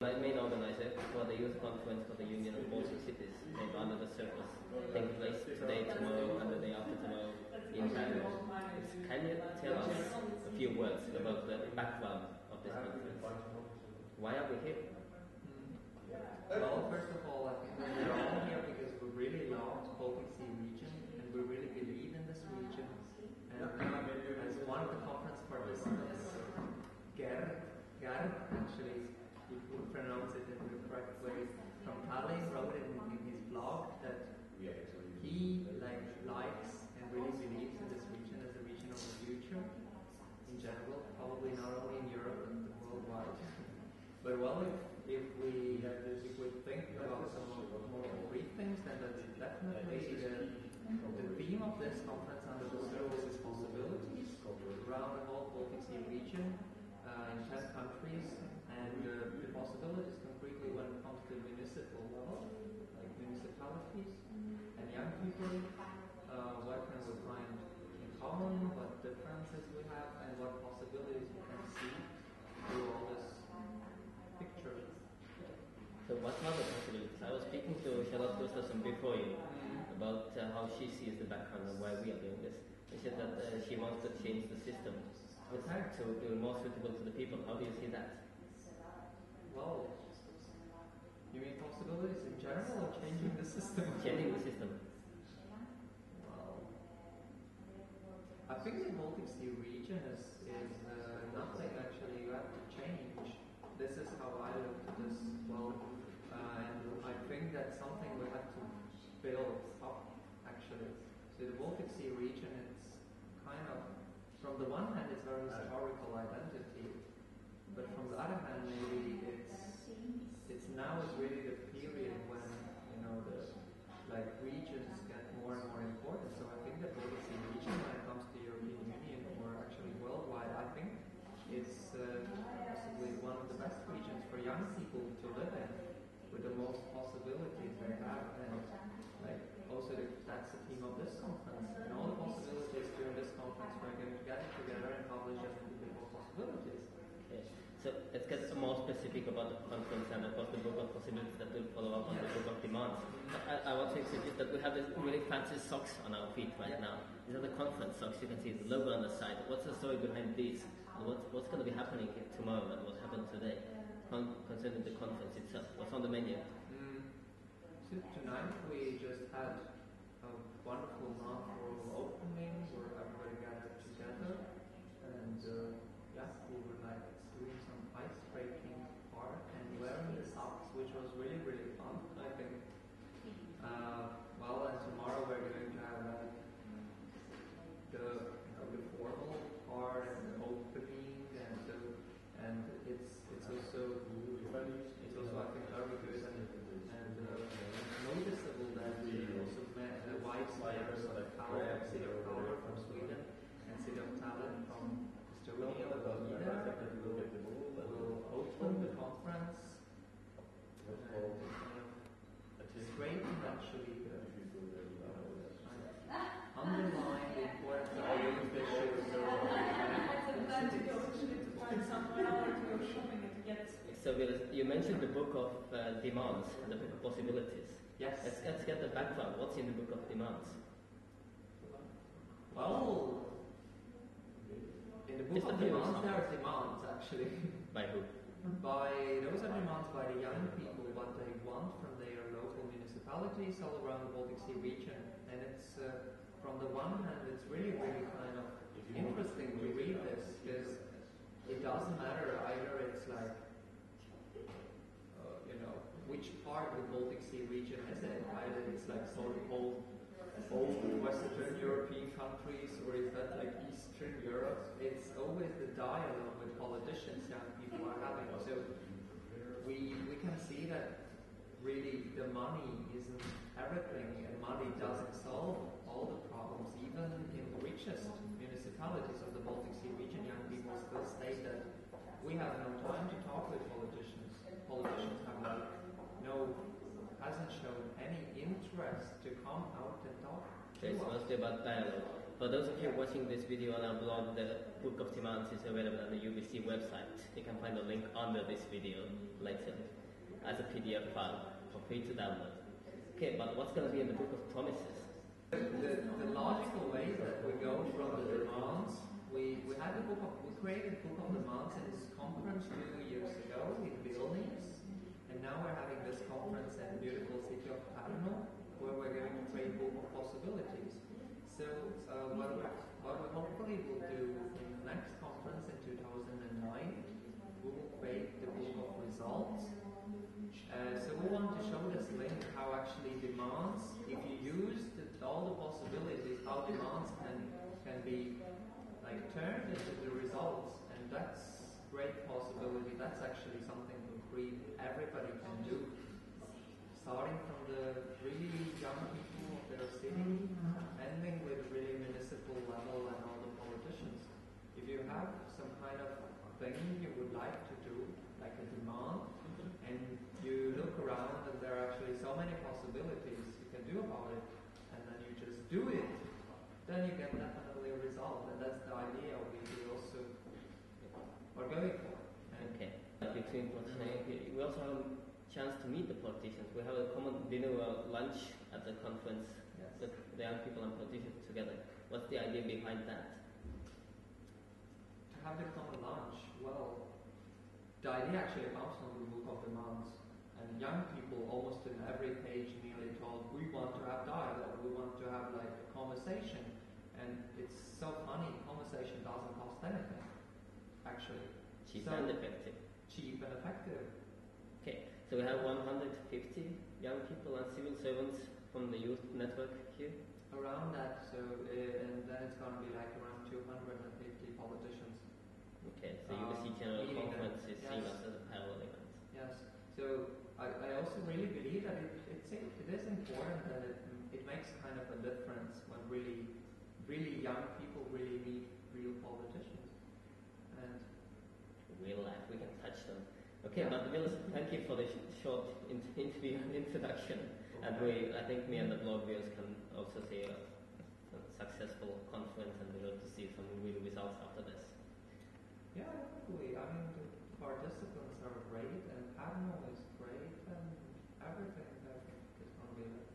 My main organizer for the youth conference for the Union of Baltic Cities named Under the Circus, taking place today, tomorrow, and the day after tomorrow in Tarand. Can you tell us a few words about the background of this conference? Why are we here? Well, first of all, I think we're all here because we really love the Baltic Sea region and we really believe in this region. And as one of the conference participants, Gerd, actually, if you pronounce it in the correct way, from Tallinn, wrote in his blog that he likes and really believes in this region as a region of the future in general, probably not only in Europe but worldwide. But well, if we think about some more brief things, then that's definitely the theme of this conference under the circus is possibilities around the whole Baltic Sea region in 10 countries, and the possibilities concretely when it comes to municipal level, like municipalities and young people, what can we find in common, what differences we have, and what possibilities we can see through all this picture. So what are the possibilities? I was speaking to Charlotte Gustafsson before you about how she sees the background and why we are doing this. She said that she wants to change the system to be more suitable to the people. How do you see that? Well, you mean possibilities in general or changing the system? Changing the system. Well, I think the Baltic Sea region is nothing actually you have to change. This is how I look at this. Well, and I think that's something we have to build up actually. So the Baltic Sea region, it's kind of, from the one hand, it's very historical identity, but from the other hand, maybe it's now is really the period when the regions get more and more important. So I think the Baltic Sea region, when it comes to European Union or actually worldwide, I think it's possibly one of the best regions for young people to live in, with the most possibilities they have, and also that's the theme of this conference. And all the possibilities during this conference, we're going to get together and publish just more possibilities. Okay. So let's get more specific about the conference and of course the book of possibilities that will follow up on the book of demands. I want to introduce that we have this really fancy socks on our feet right now. These are the conference socks. You can see the logo on the side. What's the story behind these? And what's going to be happening here tomorrow and what happened today concerning the conference itself? What's on the menu? So tonight we just had a wonderful non-formal opening where everybody gathered together, and we were doing some ice-breaking part and wearing the socks, which was really, really fun, I think. And tomorrow we're going to have the formal part and the opening, and it's also I think very good and noticeable that we also met the white players of City of Power from Sweden and City of Talent from Estonia will be there. We'll open the conference. It's great to actually underline the importance of the issues. So you mentioned the book of demands, the book of possibilities. Yes. Let's get the background. What's in the book of demands? Well, in the book of demands, there are demands actually. By who? Those are demands by the young people, what they want from their local municipalities all around the Baltic Sea region. And it's, from the one hand, it's really, really kind of interesting to read this, because it doesn't matter either it's which part of the Baltic Sea region is it? Either it's sort of old Western European countries, or is that Eastern Europe? It's always the dialogue with politicians young people are having. So we can see that really the money isn't everything, and money doesn't solve all the problems. Even in the richest municipalities of the Baltic Sea region, young people still state that we have no time to talk with politicians. Politicians hasn't shown any interest to come out and talk. It's mostly about dialogue. For those of you watching this video on our blog, the Book of Demands is available on the UBC website. You can find a link under this video later. as a PDF file for free to download. Okay, but what's going to be in the Book of Promises? The logical way that we go from the demands, we created Book of Demands in this conference 2 years ago in Vilnius, and now we're having this conference in the beautiful city of Tarand, where we're going to create Book of Possibilities. So what we hopefully will do in the next conference in 2009, we will create the Book of Results. So we want to show this link how actually demands, if you use all the possibilities, how demands can be like turned into the results, and that's great possibility. That's actually something concrete everybody can do, starting from the really young people that are sitting, ending with really municipal level and all the politicians. If you have some kind of thing you would like to do, like a demand, and you look around and there are actually so many possibilities you can do about it, and then you just do it, then you get definitely a result, and that's the idea we also are going for. Okay. Between we also have a chance to meet the politicians. We have a common dinner or lunch at the conference with the young people and politicians together. What's the idea behind that? To have the common lunch, well, the idea actually comes from the Book of Demands. And young people, almost in every page, nearly told, we want to have dialogue, we want to have like a conversation. And it's so funny, conversation doesn't cost anything, actually. Cheap and effective. Cheap and effective. Okay, so we have 150 young people and civil servants from the youth network here. Around that, so and then it's going to be like around 250 politicians. Okay, so UBC General Conference is seen yes. as a parallel event. Yes, so I also really believe that it is important that it makes kind of a difference when really young people really meet real politicians. And real life, we can touch them. Okay, but Vilis, thank you for the short interview and introduction. And I think me and the blog viewers can also see a successful conference, and we hope to see some real results after this. Yeah, hopefully. I mean, the participants are great, and Admiral is great, and everything I think is going to be there.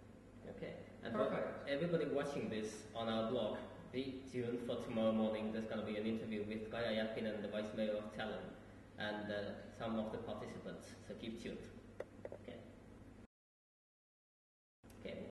Okay, and perfect. For everybody watching this on our blog, be tuned for tomorrow morning. There's going to be an interview with Gaia Yakin and the Vice Mayor of Tarand and some of the participants, so keep tuned.